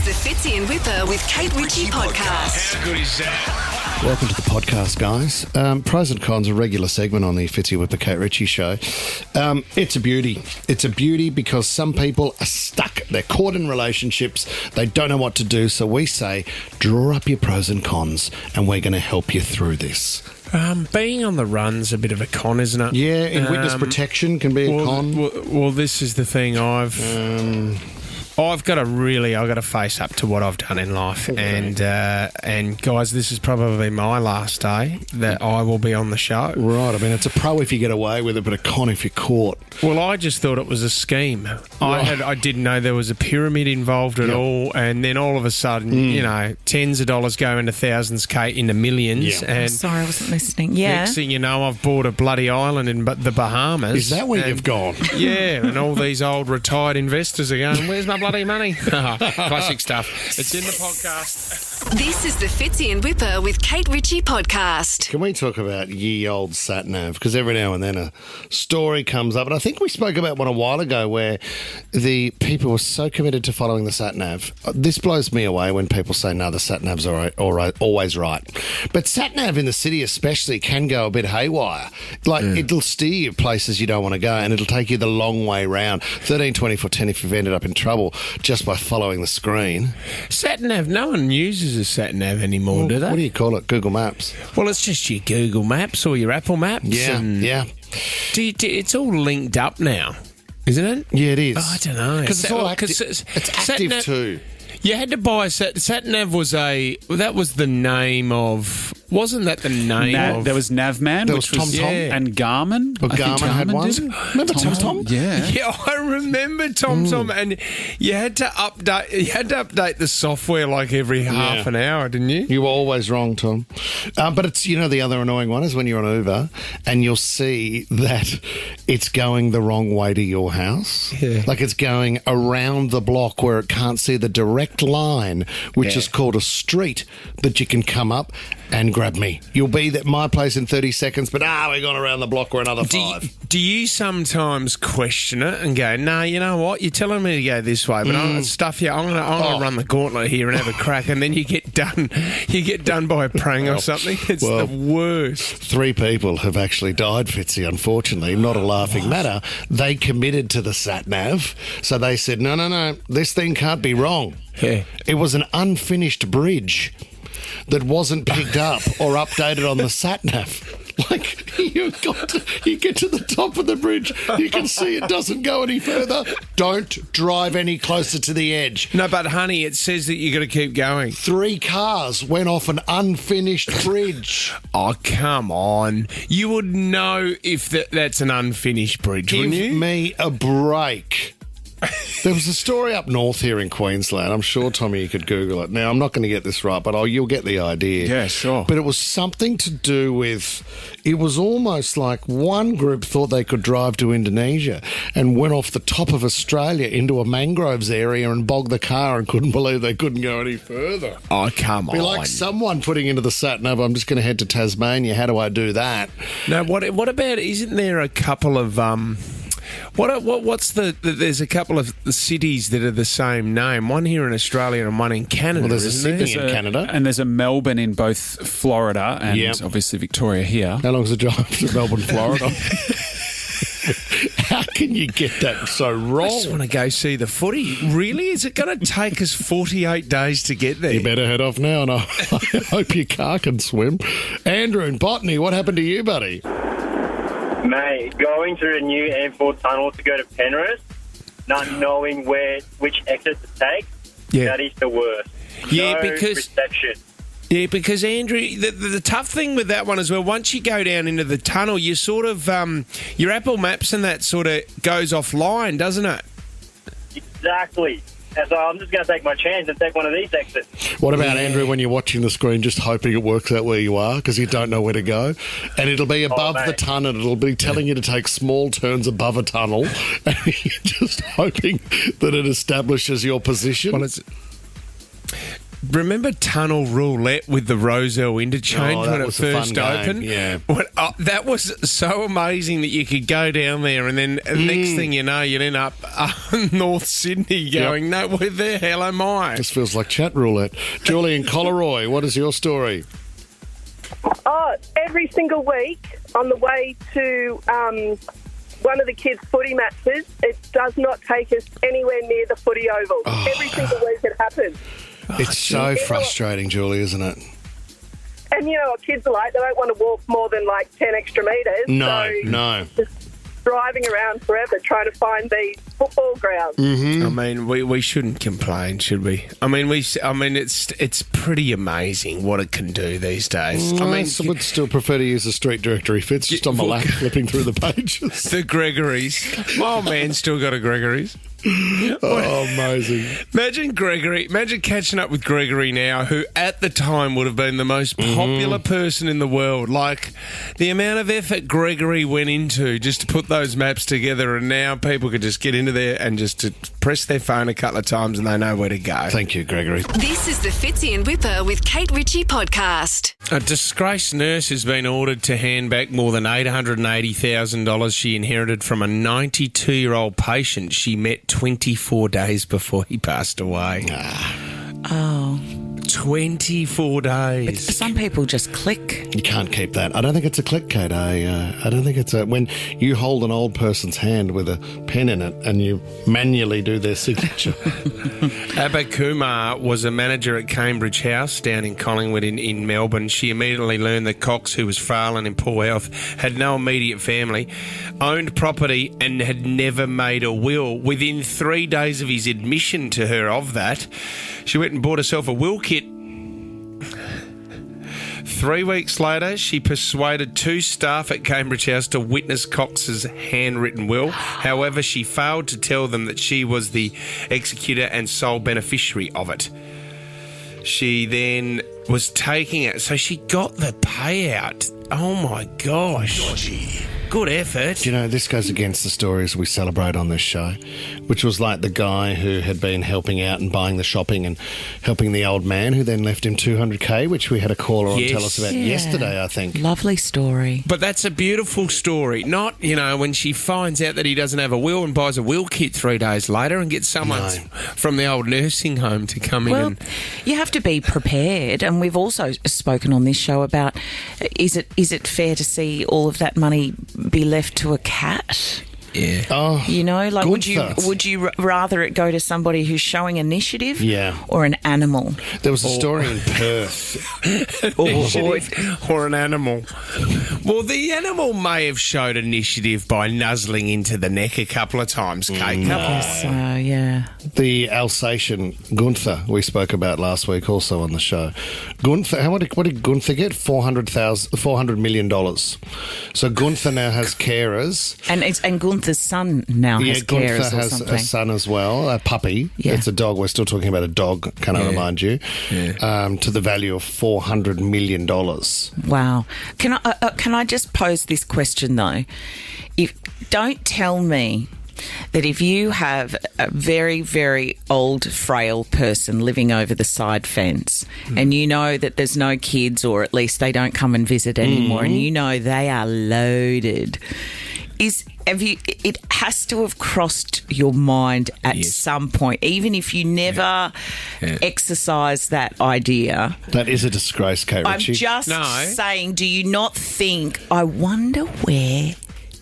the Fitzy and Whipper with Kate Ritchie podcast. How good is that? Welcome to the podcast, guys. Pros and cons, a regular segment on the Fitzy with the Kate Ritchie show. It's a beauty. It's a beauty because some people are stuck. They're caught in relationships. They don't know what to do. So we say, draw up your pros and cons, and we're going to help you through this. Being on the run's a bit of a con, isn't it? Yeah, and witness protection can be a con. Well, this is the thing. I've got to face up to what I've done in life, Okay. and guys, this is probably my last day that I will be on the show. Right, I mean, it's a pro if you get away with it, but a con if you're caught. Well, I just thought it was a scheme. I didn't know there was a pyramid involved at all, and then all of a sudden, tens of dollars go into thousands, Kate, into millions. Yeah. And Sorry, I wasn't listening. Yeah. next thing you know, I've bought a bloody island in the Bahamas. Is that where you've gone? Yeah, and all these old retired investors are going, where's my bloody money? Classic stuff. It's in the podcast. This is the Fitzy and Whipper with Kate Ritchie podcast. Can we talk about ye old sat-nav? Because every now and then a story comes up, and I think we spoke about one a while ago where the people were so committed to following the sat-nav. This blows me away when people say, no, the sat-nav's always right. But sat-nav in the city especially can go a bit haywire. It'll steer you places you don't want to go, and it'll take you the long way round. 13, 24, 10 if you've ended up in trouble just by following the screen. Sat-nav, no one uses a sat-nav anymore, do they? What do you call it? Google Maps? Well, it's just your Google Maps or your Apple Maps. Yeah. It's all linked up now, isn't it? Yeah, it is. I don't know. Because it's all active. It's active too. You had to buy a sat-nav was the name of... Wasn't that the name of... There was Navman, There which was was TomTom. and Garmin. Well, I think Garmin had one. did it. Remember TomTom? Yeah. Yeah, I remember TomTom, and you had to update the software like every half an hour, didn't you? You were always wrong, Tom. But it's, the other annoying one is when you're on Uber and you'll see that it's going the wrong way to your house. Yeah. Like it's going around the block where it can't see the direct line, which is called a street that you can come up and grab me. You'll be at my place in 30 seconds, but we're going around the block. We're another 5. Do you sometimes question it and go, no, you know what? You're telling me to go this way, but I'm going to run the gauntlet here and have a crack, and then you get done. You get done by a prang or something. It's the worst. 3 people have actually died, Fitzy, unfortunately. Not a laughing matter. They committed to the sat-nav, so they said, no, this thing can't be wrong. Yeah. It was an unfinished bridge that wasn't picked up or updated on the sat-nav. Like, you get to the top of the bridge, you can see it doesn't go any further. Don't drive any closer to the edge. No, but honey, it says that you got to keep going. 3 cars went off an unfinished bridge. Oh, come on. You would know if that's an unfinished bridge, wouldn't you? Give me a break. There was a story up north here in Queensland. I'm sure, Tommy, you could Google it. Now, I'm not going to get this right, but you'll get the idea. Yeah, sure. But it was something to do with... It was almost like one group thought they could drive to Indonesia and went off the top of Australia into a mangroves area and bogged the car and couldn't believe they couldn't go any further. Oh, come on. Be like someone putting into the sat-nav, I'm just going to head to Tasmania. How do I do that? No, what about... Isn't there a couple of... There's a couple of cities that are the same name. One here in Australia and one in Canada. Well, there's a isn't there? Sydney in Canada. And there's a Melbourne in both Florida and obviously Victoria here. How long's the drive to Melbourne, Florida? How can you get that so wrong? I just want to go see the footy. Really? Is it going to take us 48 days to get there? You better head off now, and I hope your car can swim. Andrew in Botany, what happened to you, buddy? Mate, going through a new M4 tunnel to go to Penrith, not knowing which exit to take, that is the worst. Yeah, no because... reception. Yeah, because, Andrew, the tough thing with that one as well, once you go down into the tunnel, you sort of, your Apple Maps and that sort of goes offline, doesn't it? Exactly. And so I'm just going to take my chance and take one of these exits. What about, Andrew, when you're watching the screen just hoping it works out where you are because you don't know where to go? And it'll be above the tunnel. It'll be telling you to take small turns above a tunnel. And you're just hoping that it establishes your position. Well, Remember Tunnel Roulette with the Roselle interchange when it was a fun first game, opened? yeah. That was so amazing that you could go down there and then the next thing you know, you'd end up North Sydney going, no, where the hell am I? Just feels like chat roulette. Julie in Collaroy, what is your story? Oh, every single week on the way to one of the kids' footy matches, it does not take us anywhere near the footy oval. Every single week it happens. It's so frustrating, Julie, isn't it? And you know what kids are like? They don't want to walk more than like 10 extra metres. No. Just driving around forever trying to find these football grounds. I mean, we shouldn't complain, should we? I mean, it's pretty amazing what it can do these days. I mean, I would still prefer to use the street directory if it's just on my lap flipping through the pages. the Gregory's. My old man's still got a Gregory's. Oh, amazing. Imagine catching up with Gregory now, who at the time would have been the most popular person in the world. Like, the amount of effort Gregory went into just to put those maps together, and now people could just get into there and just to press their phone a couple of times and they know where to go. Thank you, Gregory. This is the Fitzy and Whipper with Kate Ritchie podcast. A disgraced nurse has been ordered to hand back more than $880,000 she inherited from a 92-year-old patient she met 24 days before he passed away. Oh. 24 days. But some people just click. You can't keep that. I don't think it's a click, Kate. I don't think it's a... When you hold an old person's hand with a pen in it and you manually do their signature. Abba Kumar was a manager at Cambridge House down in Collingwood in Melbourne. She immediately learned that Cox, who was frail and in poor health, had no immediate family, owned property and had never made a will. Within 3 days of his admission to her of that, she went and bought herself a will kit. 3 weeks later, she persuaded 2 staff at Cambridge House to witness Cox's handwritten will. However, she failed to tell them that she was the executor and sole beneficiary of it. She then was taking it, so she got the payout. Oh my gosh. Dodgy. Good effort. You know, this goes against the stories we celebrate on this show, which was like the guy who had been helping out and buying the shopping and helping the old man who then left him $200K, which we had a caller on tell us about yesterday, I think. Lovely story. But that's a beautiful story. Not, when she finds out that he doesn't have a will and buys a will kit 3 days later and gets someone from the old nursing home to come in and... you have to be prepared, and we've also spoken on this show about is it fair to see all of that money be left to a cat? Yeah. Oh, would you rather it go to somebody who's showing initiative? Yeah. Or an animal? There was a story in Perth. Or an animal. Well, the animal may have showed initiative by nuzzling into the neck a couple of times, Kate. Yeah. The Alsatian Gunther we spoke about last week also on the show. Gunther, what did Gunther get? $400 million. So Gunther now has carers. And Gunther's son now has carers Gunther or has something. a son as well, a puppy. Yeah. It's a dog. We're still talking about a dog, can I remind you? Yeah. To the value of $400 million. Wow. Can I just pose this question, though? Don't tell me that if you have a very, very old, frail person living over the side fence and you know that there's no kids, or at least they don't come and visit anymore, and you know they are loaded, it has to have crossed your mind at some point, even if you never exercise that idea. That is a disgrace, Kate Ritchie. I'm just saying, do you not think, I wonder where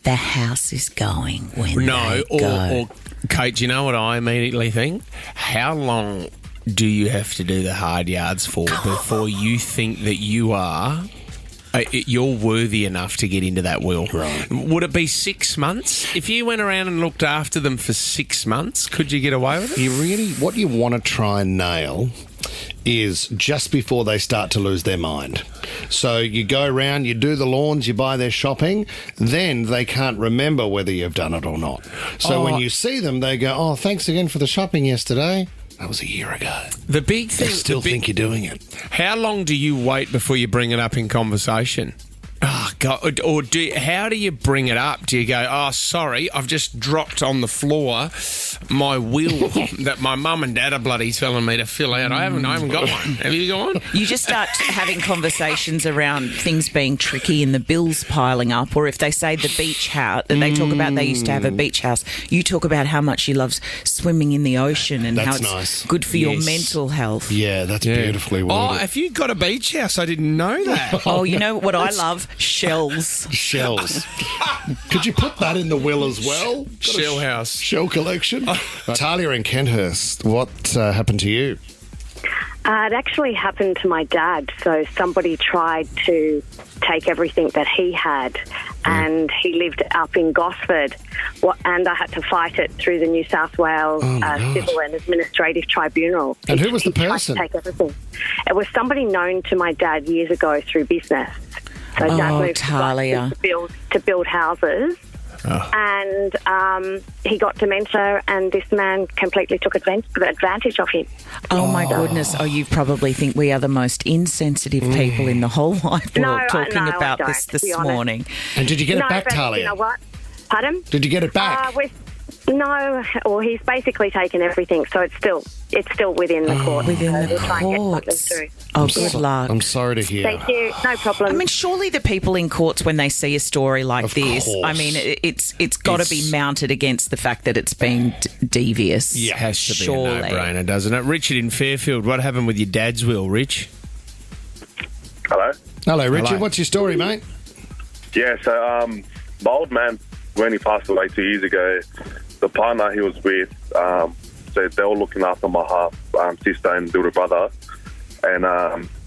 the house is going when they go? Or Kate, do you know what I immediately think? How long do you have to do the hard yards for before you think that you're worthy enough to get into that will? Right. Would it be 6 months? If you went around and looked after them for 6 months, could you get away with it? What you want to try and nail is just before they start to lose their mind. So you go around, you do the lawns, you buy their shopping, then they can't remember whether you've done it or not. So when you see them, they go, oh, thanks again for the shopping yesterday. That was a year ago. The big thing... They still think you're doing it. How long do you wait before you bring it up in conversation? Oh, God. Or how do you bring it up? Do you go, oh, sorry, I've just dropped on the floor my will that my mum and dad are bloody telling me to fill out. I haven't got one. Have you got one? You just start having conversations around things being tricky and the bills piling up, or if they say the beach house, that they talk about they used to have a beach house, you talk about how much you love swimming in the ocean and how it's good for your mental health. Yeah, that's beautifully worded. Oh, have you got a beach house? I didn't know that. Oh, you know what I love? Shells. Shells. Could you put that in the will as well? Shell house. Shell collection. Talia in Kenthurst, what happened to you? It actually happened to my dad. So somebody tried to take everything that he had, and he lived up in Gosford, and I had to fight it through the New South Wales Civil and Administrative Tribunal. And who was the He tried person? to take everything. It was somebody known to my dad years ago through business. So Dad moved Talia. to build houses. And he got dementia, and this man completely took advantage of him. Oh, my goodness. Oh, you probably think we are the most insensitive people in the whole wide world talking about this morning. And did you get it back, but Talia? You know what? Pardon? Did you get it back? No. Well, he's basically taken everything, so it's still within the court. Within the we'll try and get something courts. through. Oh, good luck. I'm sorry to hear. Thank you. No problem. I mean, surely the people in courts, when they see a story like Of this, course. I mean, it's got to be mounted against the fact that it's been devious. Yeah, has to be surely. a no-brainer, doesn't it? Richard in Fairfield, what happened with your dad's will, Rich? Hello? Hello, Richard. Hello. What's your story, mate? Yeah, so my old man, when he passed away 2 years ago, the partner he was with, so they were looking after my half sister and little brother. And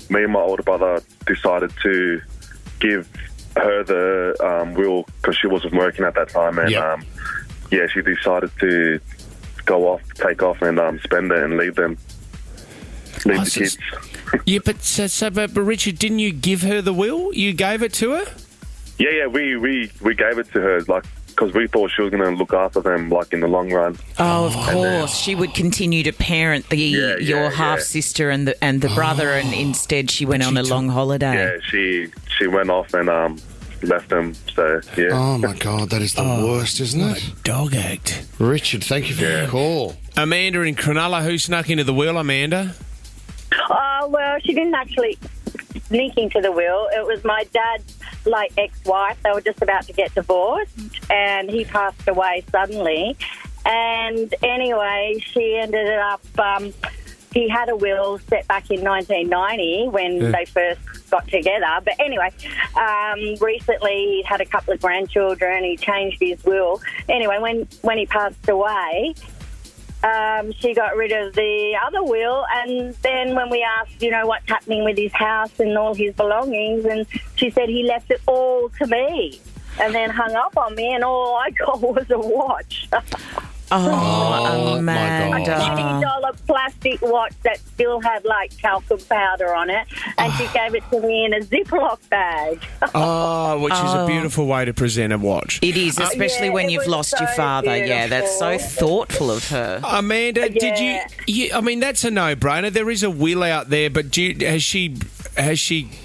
me and my older brother decided to give her the will because she wasn't working at that time. And, she decided to take off and spend it and leave the kids. Yeah, but Richard, didn't you give her the will? You gave it to her? Yeah, we gave it to her, like, because we thought she was going to look after them, like, in the long run. Oh, of course. She would continue to parent your half-sister and the brother, and instead she went on a long holiday. Yeah, she went off and left them, so, yeah. Oh, my God, that is the worst, isn't it? Dog act. Richard, thank you for your call. Amanda in Cronulla, who snuck into the will, Amanda? Well, she didn't actually sneak into the will. It was my dad's ex-wife. They were just about to get divorced, and he passed away suddenly. And anyway, she ended up... he had a will set back in 1990 when they first got together. But anyway, recently he had a couple of grandchildren. He changed his will. Anyway, when he passed away... she got rid of the other will, and then when we asked, what's happening with his house and all his belongings, and she said he left it all to me and then hung up on me, and all I got was a watch. Oh, Amanda. A $80 plastic watch that still had talcum powder on it, and she gave it to me in a Ziploc bag. Which is a beautiful way to present a watch. It is, especially when you've lost your father. Beautiful. Yeah, that's so thoughtful of her. Amanda, did you? I mean, that's a no-brainer. There is a will out there, but has she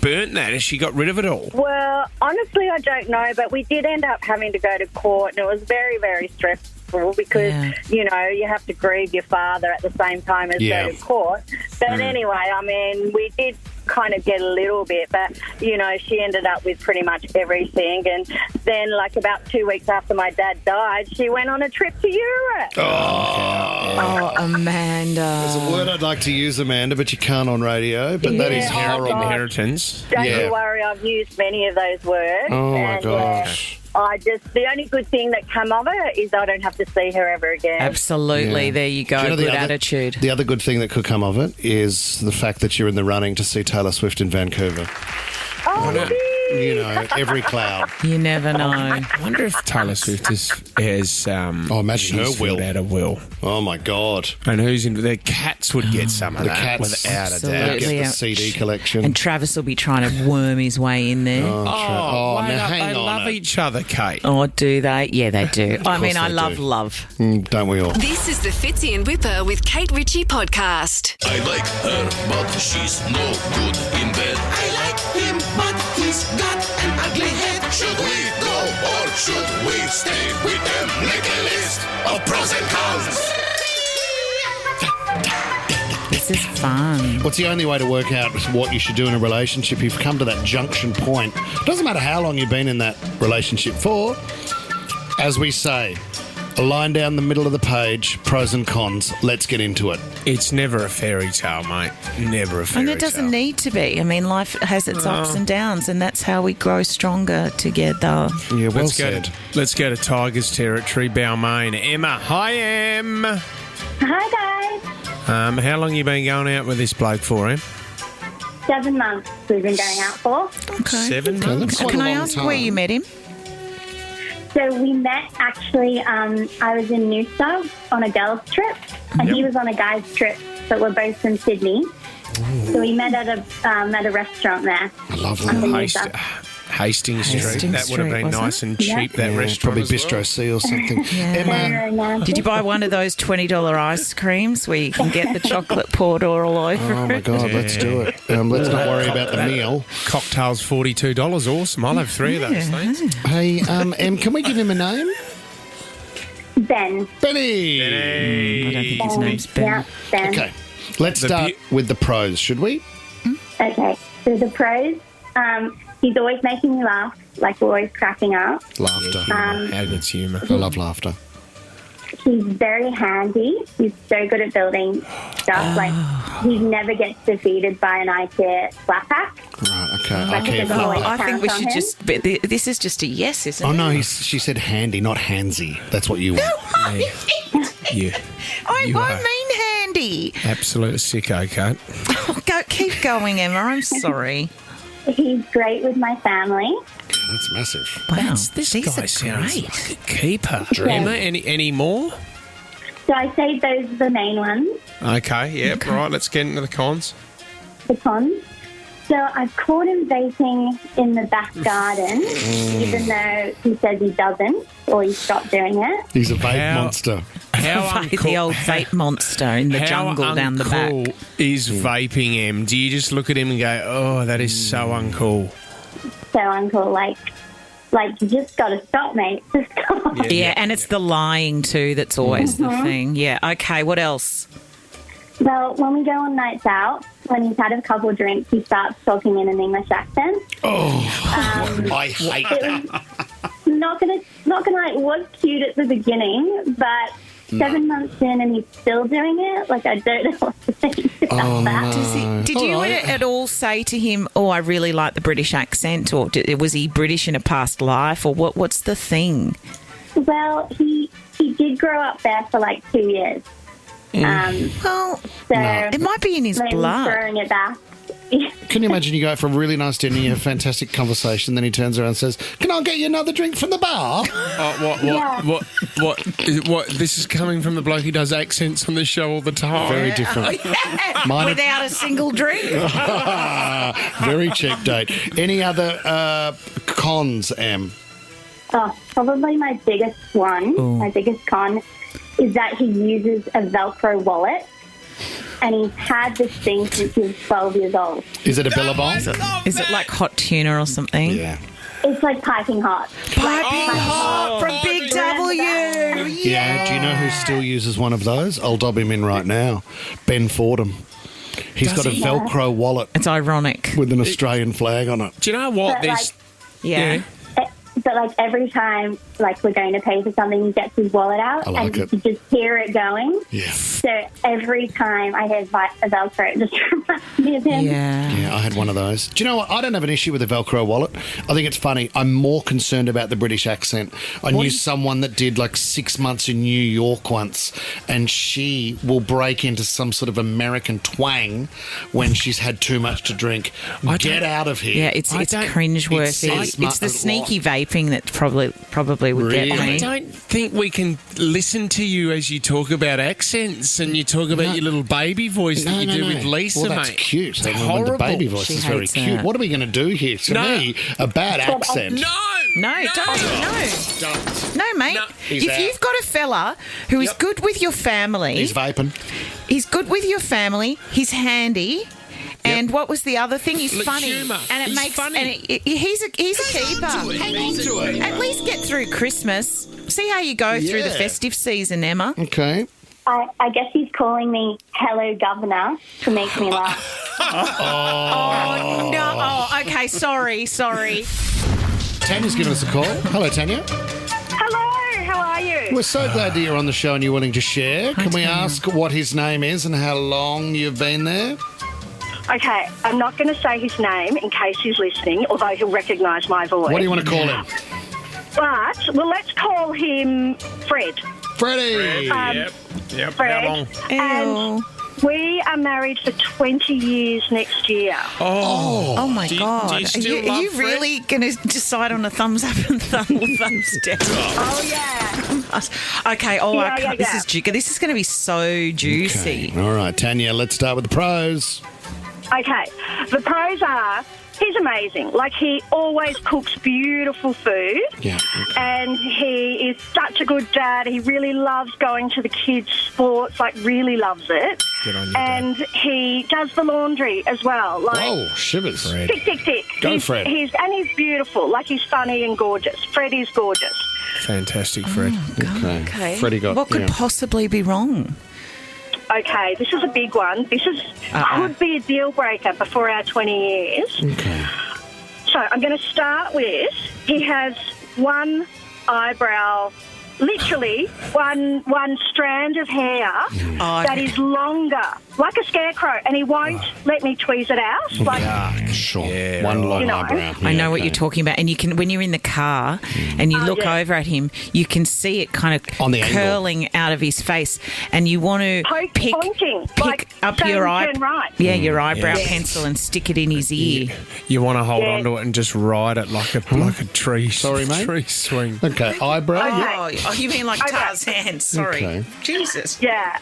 burnt that? Has she got rid of it all? Well, honestly, I don't know, but we did end up having to go to court, and it was very, very stressful because, you have to grieve your father at the same time as go to court. But anyway, I mean, we did kind of get a little bit, but, she ended up with pretty much everything. And then, about 2 weeks after my dad died, she went on a trip to Europe. Oh, Amanda. There's a word I'd like to use, Amanda, but you can't on radio, but that is horrible. Inheritance. Don't you worry, I've used many of those words. Oh, my gosh. The only good thing that came of it is I don't have to see her ever again. Absolutely. Yeah. There you go. Do you know Good attitude. The other good thing that could come of it is the fact that you're in the running to see Taylor Swift in Vancouver. Every cloud. You never know. I wonder if Taylor Swift has imagine her will. Out a will. Oh, my God. And who's in... The cats would get some of The that, cats, without a absolutely. doubt. Get the CD collection. And Travis will be trying to worm his way in there. Now hang they on. love each other, Kate. Oh, do they? Yeah, they do. I mean, I they love do. love. Don't we all? This is the Fitzy and Whipper with Kate Ritchie podcast. I like her, but she's no good in bed. I like him, but he's got an ugly head. Should we go or should we stay with them? Make a list of pros and cons. This is fun. What's the only way to work out what you should do in a relationship? You've come to that junction point. Doesn't matter how long you've been in that relationship for. As we say, a line down the middle of the page, pros and cons. Let's get into it. It's never a fairy tale, mate. Never a fairy tale. And it doesn't need to be. I mean, life has its ups and downs, and that's how we grow stronger together. Yeah, well Let's said. let's go to Tigers territory, Balmain. Emma. Hi, Em. Hi, guys. How long you been going out with this bloke for, Em? 7 months we've been going out for. Okay. 7 months? Can I ask where you met him? So we met actually, I was in Noosa on a girls' trip, and he was on a guys' trip, but we're both from Sydney. So we met at a restaurant there. I love up in that. Noosa. Hastings Street. Hastings That would have Street, been wasn't nice it? and cheap, that restaurant. Probably as well. Bistro C or something. Emma. Did you buy one of those $20 ice creams where you can get the chocolate poured all over Oh, my it? God, let's do it. Let's not worry about the meal. Cocktail's $42. Awesome. I'll have 3 of those, thanks. Hey, Em, can we give him a name? Ben. Benny. I don't think his name's Ben. Yeah, Ben. Okay, let's start with the pros, should we? Okay, so the pros, he's always making me laugh, like we're always cracking up. Laughter. How good's humour? I love laughter. He's very handy. He's so good at building stuff. Like, he never gets defeated by an IKEA flat pack. Right, okay. Like, Okay, there's always I think we counts on should him. just... But this is just a yes, isn't Oh, it? no, she said handy, not handsy. That's what you want. You. I You won't are. mean handy. Absolute sicko, Kate. Keep going, Emma. I'm sorry. He's great with my family. That's massive. Wow, This these guy are sounds great. like a keeper. Yeah. Emma, any more? So I say those are the main ones, Okay, yep, right, let's get into the cons. the cons. So I've caught him vaping in the back garden, even though he says he doesn't, or he stopped doing it. He's a vape How- monster. How The old vape monster in the jungle down the back. uncool is vaping, Em? Do you just look at him and go, oh, that is so uncool? So uncool, like you just got to stop, mate. Just stop. Yeah, and it's the lying too that's always the thing. Yeah, okay, what else? Well, when we go on nights out, when he's had a couple drinks, he starts talking in an English accent. I hate that. Not gonna like, it was cute at the beginning, but 7 months in and he's still doing it. Like, I don't know what to think about that. Did you at all say to him, oh, I really like the British accent, or was he British in a past life, or what's the thing? Well, he did grow up there for like 2 years. Well, So it might be in his maybe blood. throwing it back. Can you imagine you go for a really nice dinner, you have a fantastic conversation, then he turns around and says, can I get you another drink from the bar? What? This is coming from the bloke who does accents on the show all the time. Very different. Mine are- Without a single drink. Very cheap date. Any other cons, Em? Oh, probably my biggest one, my biggest con, is that he uses a Velcro wallet. And he's had this thing since he was 12 years old. Is it a Billabong? Is it like hot tuna or something? Yeah. It's like piping hot. Piping hot from Big W. Yeah, do you know who still uses one of those? I'll dob him in right now. Ben Fordham. He's got a Velcro wallet It's ironic. with an Australian flag on it. Do you know what? But, There's Yeah. But like every time, like we're going to pay for something, he gets his wallet out, I like and it. you just hear it going. Yeah. So every time I hear a Velcro, it just reminds me of him. Yeah. Yeah, I had one of those. Do you know what? I don't have an issue with a Velcro wallet. I think it's funny. I'm more concerned about the British accent. I knew someone that did like 6 months in New York once, and she will break into some sort of American twang when she's had too much to drink. Get out of here. Yeah, it's cringeworthy. It's the sneaky vaping that probably would get I me. don't think we can listen to you as you talk about accents and you talk about your little baby voice that you do with Lisa, well, that's mate. cute. It's The horrible. baby voice She is very hates cute. that. What are we going to do here? To me, a bad accent. No, No, mate. No. He's If out. you've got a fella who is good with your family, He's vaping. he's good with your family, he's handy, And what was the other thing? He's Look, funny, humour. and it He's makes funny. and he's a keeper. Hang on to it. At least get through Christmas. See how you go through the Yeah. festive season, Emma. Okay. I guess he's calling me Hello Governor to make me laugh. Oh no! Oh, okay. Sorry. Tanya's given us a call. Hello, Tanya. Hello, how are you? We're so glad that you're on the show and you're willing to share. Can we ask what his name is and how long you've been there? Okay, I'm not going to say his name in case he's listening, although he'll recognise my voice. What do you want to call him? But, well, let's call him Fred. Freddie. Yep. Fred. How long? And we are married for 20 years next year. Oh my Do you God! still Are love you Fred? really going to decide on a thumbs up and thumbs down? Oh, yeah. Okay. Yeah. This is This is going to be so juicy. Okay. All right, Tanya, let's start with the pros. Okay, the pros are he's amazing. Like, he always cooks beautiful food. Yeah. And he is such a good dad. He really loves going to the kids' sports, like really loves it. Good on you, And he does the laundry as well. Like, Oh, shivers. Fred. tick. Go, he's, Fred. He's beautiful. Like, he's funny and gorgeous. Fred is gorgeous. Fantastic, Fred. Okay. Freddie got... What could yeah. possibly be wrong? Okay, this is a big one. This could be a deal breaker before our 20 years. Okay. So I'm going to start with he has one eyebrow, literally one strand of hair that is longer, like a scarecrow, and he won't let me tweeze it out. Like, Sure. Yeah, One long You know. eyebrow. I know what okay. you're talking about, and you can when you're in the car and you look yeah. over at him, you can see it kind of On the angle. curling out of his face, and you want to pointing, pick like up saying your eye, turn right. your eyebrow Yes. pencil and stick it in his ear. You want to hold Yeah. onto it and just ride it like a tree. Sorry, mate? Tree swing. Okay, eyebrow. Yeah. Oh, you mean like Okay. Tarzan? Sorry, Okay. Jesus. Yeah.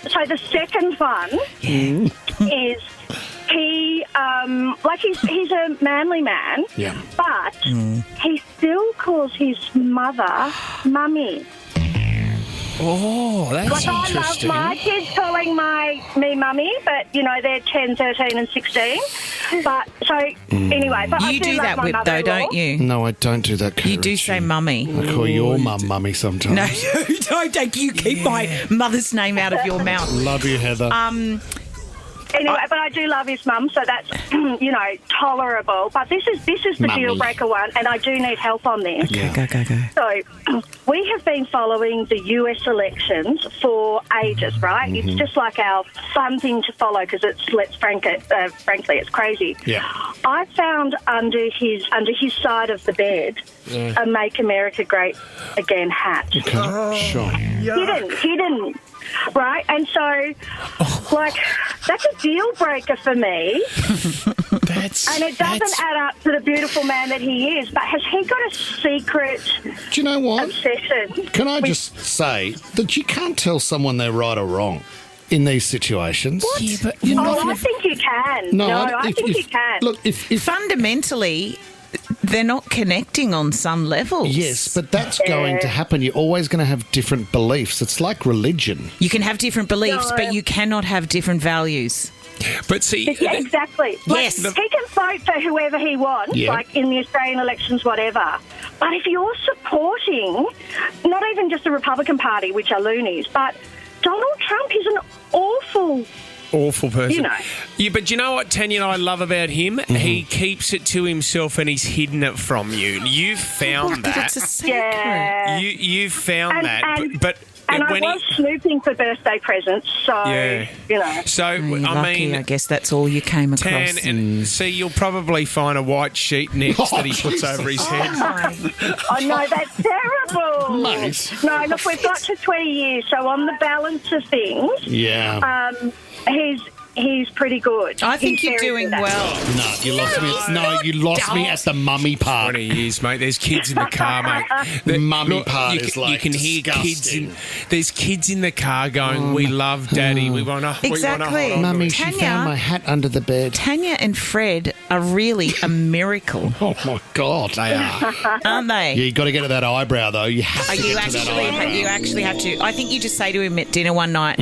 So the second one is he, he's a manly man, Yeah. but he still calls his mother mummy. Oh, that's Like, I love interesting. my kids calling me mummy, but, you know, they're 10, 13 and 16. But, so, anyway. But I You do do love that my whip though, mother-in-law. don't you? No, I don't do that, Kate You do Ritchie. say mummy. I call your mum mummy sometimes. No, you don't. You keep my mother's name out of your mouth. Love you, Heather. Anyway, but I do love his mum, so that's, you know, tolerable. But this is the Mummy. deal breaker one, and I do need help on this. Yeah. Go. So, we have been following the US elections for ages, right? It's just like our fun thing to follow because it's, frankly, it's crazy. Yeah. I found under his side of the bed a "Make America Great Again" hat. Okay, sure. Hidden. Right, and so, like, that's a deal breaker for me. And it doesn't add up to the beautiful man that he is. But has he got a secret Do you know what? obsession? Can I just say that you can't tell someone they're right or wrong in these situations? What? Yeah, but you know, Oh, I think you can. I think you can. Look, if Fundamentally, they're not connecting on some levels. yes, but that's going to happen. You're always going to have different beliefs. It's like religion. You can have different beliefs, No. but you cannot have different values. but see, Yeah, exactly. Yes. Like, he can vote for whoever he wants, Yeah. like in the Australian elections, whatever. But if you're supporting not even just the Republican Party, which are loonies, but Donald Trump is an awful person. You know. Yeah, but you know what, Tanya, and I love about him? He keeps it to himself and he's hidden it from you. You've found But that. it's a secret. Yeah. You've found And- that. and- but And I when was snooping for birthday presents, so, Yeah. you know. So, You're I lucky, mean, I guess that's all you came across. Tan, and see, you'll probably find a white sheet next that he puts over his head. Oh, no, that's terrible. Mate. No, look, we've got to 20 years, so on the balance of things, Yeah. he's pretty good. I think He's you're very doing good at it. well. No, you lost me. No, you lost me at the mummy part. 20 years, mate. There's kids in the car, mate. The mummy part you is can, like you can hear kids disgusting. there's kids in the car going, "We love Daddy. We want to." Exactly. Mummy, Tanya- she found my hat under the bed. Tanya and Fred are really a miracle, Oh my God. They are. aren't they? Yeah, you got to get to that eyebrow though. You have to You get to that actually, eyebrow. you actually have to. I think you just say to him at dinner one night,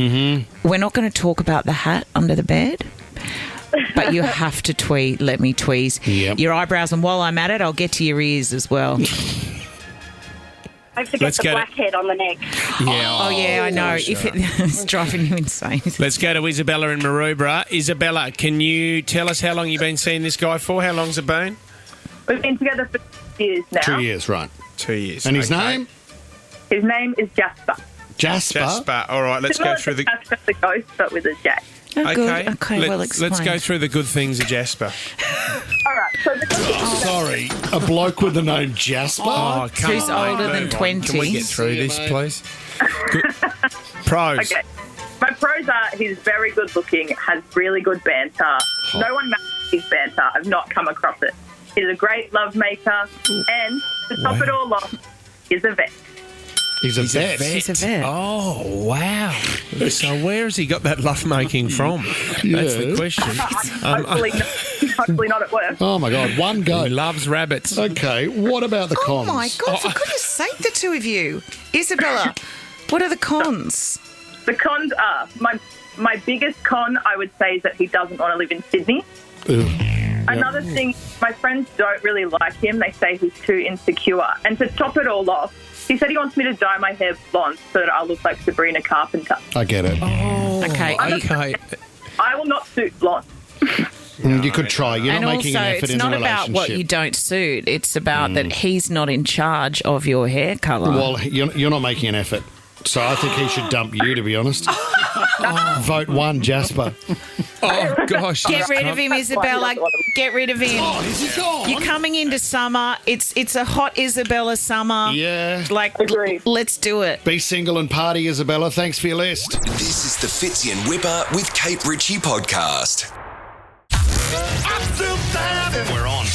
"We're not going to talk about the hat under the bed. but you have to let me tweeze Yep. your eyebrows. And while I'm at it, I'll get to your ears as well. Don't forget the blackhead on the neck. Yeah. Oh, yeah, I know. If it's driving you insane. Let's go to Isabella in Maroubra. Isabella, can you tell us how long you've been seeing this guy for? How long's it been? We've been together for 2 years now. 2 years, right. 2 years. And his Okay. name? His name is Jasper. Jasper. All right, let's go through the... Jasper the ghost, but with a J. Oh, good. Okay, let's go through the good things of Jasper. All right, so the Sorry, a bloke with the name Jasper? Oh, come Who's on, older than move on. 20? Can we get through this, please? Good. Pros. Okay. My pros are he's very good looking, has really good banter. No one matches his banter. I've not come across it. He's a great love maker, and to top it all off, he's a vet. He's a vet. He's a vet. Oh, wow. So where has he got that lovemaking from? That's the question. Hopefully not at work. Oh, my God. One go. He loves rabbits. Okay, what about the cons? Oh, my God, for goodness sake, the two of you. Isabella, what are the cons? The cons are, my biggest con, I would say, is that he doesn't want to live in Sydney. Ugh. Another thing, my friends don't really like him. They say he's too insecure. And to top it all off, he said he wants me to dye my hair blonde so that I'll look like Sabrina Carpenter. I get it. Oh, Okay. I will not suit blonde. You could try. You're And not making also, an effort it's in the not relationship. about what you don't suit. It's about that he's not in charge of your hair colour. Well, you're not making an effort. So I think he should dump you, to be honest. Vote 1, Jasper. Oh, gosh. Get rid of him, Isabella. Get rid of him. Oh, is he gone? You're coming into summer. It's a hot Isabella summer. Yeah. Like, let's do it. Be single and party, Isabella. Thanks for your list. This is the Fitzy and Whipper with Kate Ritchie podcast. We're on.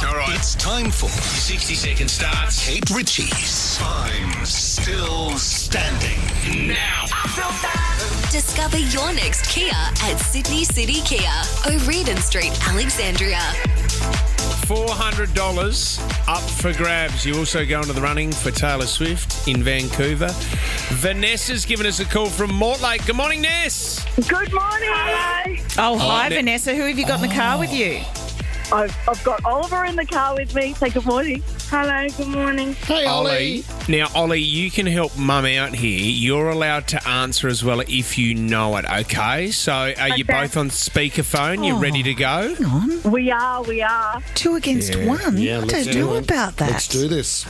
All right. It's time for 60-second starts. Kate Ritchie's I'm Still Standing Now. Discover your next Kia at Sydney City Kia, O'Riordan Street, Alexandria. $400 up for grabs. You also go into the running for Taylor Swift in Vancouver. Vanessa's given us a call from Mortlake. Good morning, Ness. Good morning. Oh, hi, Vanessa. Who have you got in the car with you? I've got Oliver in the car with me. Say good morning. Hello, good morning. Hey, Ollie. Now, Ollie, you can help Mum out here. You're allowed to answer as well if you know it, okay? So are you both on speakerphone? You ready to go? Hang on. We are. 2 against 1. Yeah, I let's don't do know it. about that. Let's do this.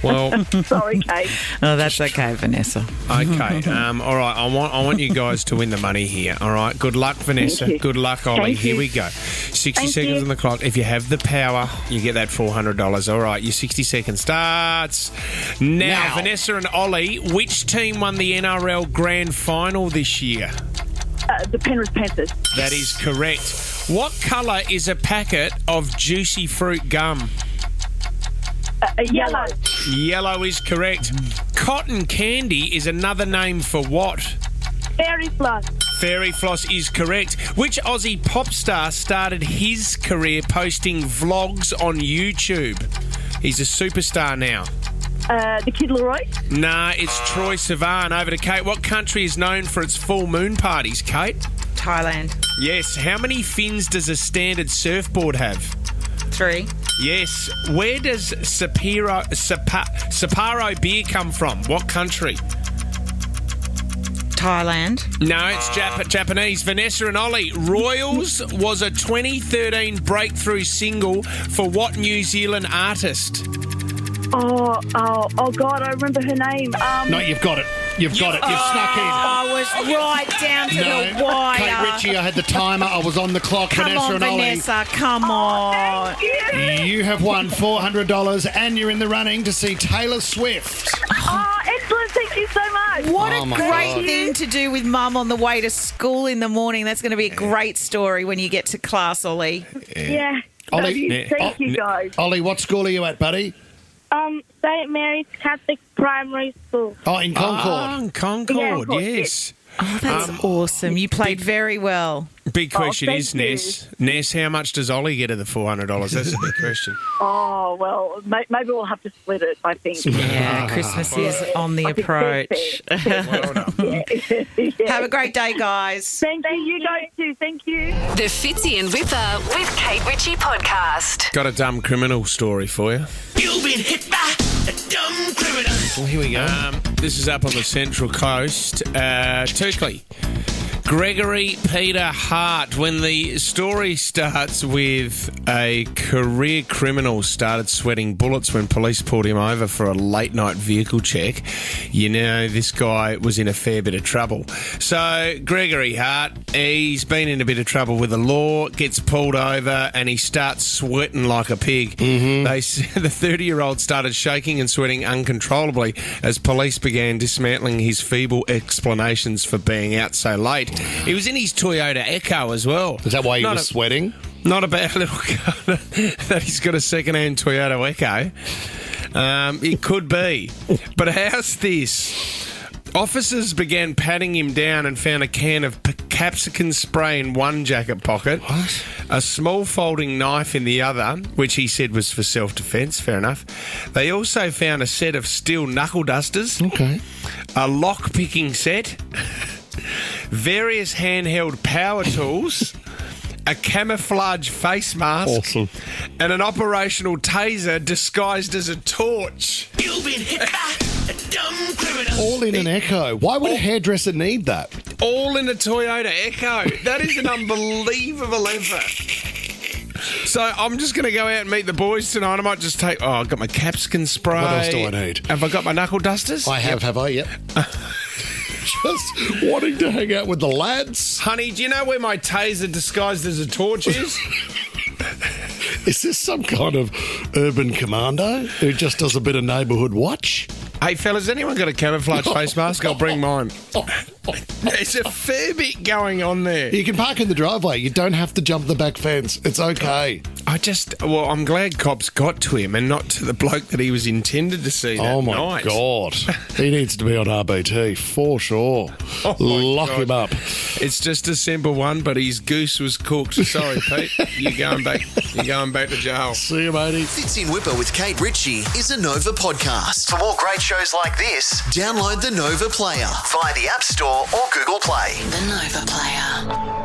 Well, Sorry, Kate. Oh, that's okay, Vanessa. okay. All right. I want you guys to win the money here. All right. Good luck, Vanessa. Thank you. Good luck, Ollie. Thank Here you. we go. 60 Thank seconds you. on the clock. If you have the power, you get that $400. All right. Your 60 seconds starts now. Vanessa and Ollie, which team won the NRL Grand Final this year? The Penrith Panthers. That is correct. What colour is a packet of juicy fruit gum? Yellow. Yellow is correct. Cotton candy is another name for what? Fairy floss. Fairy floss is correct. Which Aussie pop star started his career posting vlogs on YouTube? He's a superstar now. The Kid Leroy. Nah, it's Troye Sivan. Over to Kate. What country is known for its full moon parties, Kate? Thailand. Yes. How many fins does a standard surfboard have? 3. Yes. Where does Sapporo beer come from? What country? Thailand. No, it's Japanese. Vanessa and Ollie. Royals was a 2013 breakthrough single for what New Zealand artist? Oh, God, I remember her name. No, you've got it. You've got it. You've snuck in. I was right down to the wire. Kate Ritchie, I had the timer. I was on the clock. Come Vanessa on, and Ollie. Vanessa. Come on. You have won $400 and you're in the running to see Taylor Swift. Oh, excellent. Thank you so much. What Oh a my great God. thing to do with Mum on the way to school in the morning. That's going to be a great story when you get to class, Ollie. Yeah. Ollie, Thank you, guys. Ollie, what school are you at, buddy? St. Mary's Catholic Primary School. Oh, in Concord. Oh, in Concord, Yeah, Concord, yes. Oh, that's awesome. You played very well. Big question thank is, you. Ness, how much does Ollie get of the $400? That's the big question. Oh, well, maybe we'll have to split it, I think. Yeah, Christmas is on the approach. Well done. Have a great day, guys. Thank you. You guys too. Thank you. The Fitzy and Whipper with Kate Ritchie podcast. Got a dumb criminal story for you. You've been hit by a dumb criminal. Well, here we go. This is up on the Central Coast. Turkley. Gregory Peter Hart. When the story starts with a career criminal started sweating bullets when police pulled him over for a late night vehicle check, you know this guy was in a fair bit of trouble. So Gregory Hart, he's been in a bit of trouble with the law, gets pulled over and he starts sweating like a pig. They said the 30-year-old started shaking and sweating uncontrollably as police began dismantling his feeble explanations for being out so late. He was in his Toyota Echo as well. Is that why he was sweating? Not a bad little car that he's got a second-hand Toyota Echo. It could be. But how's this? Officers began patting him down and found a can of capsicum spray in one jacket pocket, a small folding knife in the other, which he said was for self-defence, fair enough. They also found a set of steel knuckle dusters, a lock-picking set, various handheld power tools, a camouflage face mask, and an operational taser disguised as a torch. You've been hit by a dumb criminal. All in an Echo. Why would a hairdresser need that? All in a Toyota Echo. That is an unbelievable effort. So I'm just going to go out and meet the boys tonight. I might just take... Oh, I've got my capsicum spray. What else do I need? Have I got my knuckle dusters? I have, have I? Yep. Just wanting to hang out with the lads. Honey, do you know where my taser disguised as a torch is? Is this some kind of urban commando who just does a bit of neighbourhood watch? Hey, fellas, anyone got a camouflage face mask? I'll bring mine. There's a fair bit going on there. You can park in the driveway. You don't have to jump the back fence. It's okay. I'm glad cops got to him and not to the bloke that he was intended to see that Oh, my night. God. He needs to be on RBT, for sure. Lock him up. It's just a simple one, but his goose was cooked. Sorry, Pete. You're going back to jail. See you, matey. Fitzy and Whipper with Kate Ritchie is a Nova podcast. For more great shows like this, download the Nova Player via the App Store or Google Play. The Nova Player.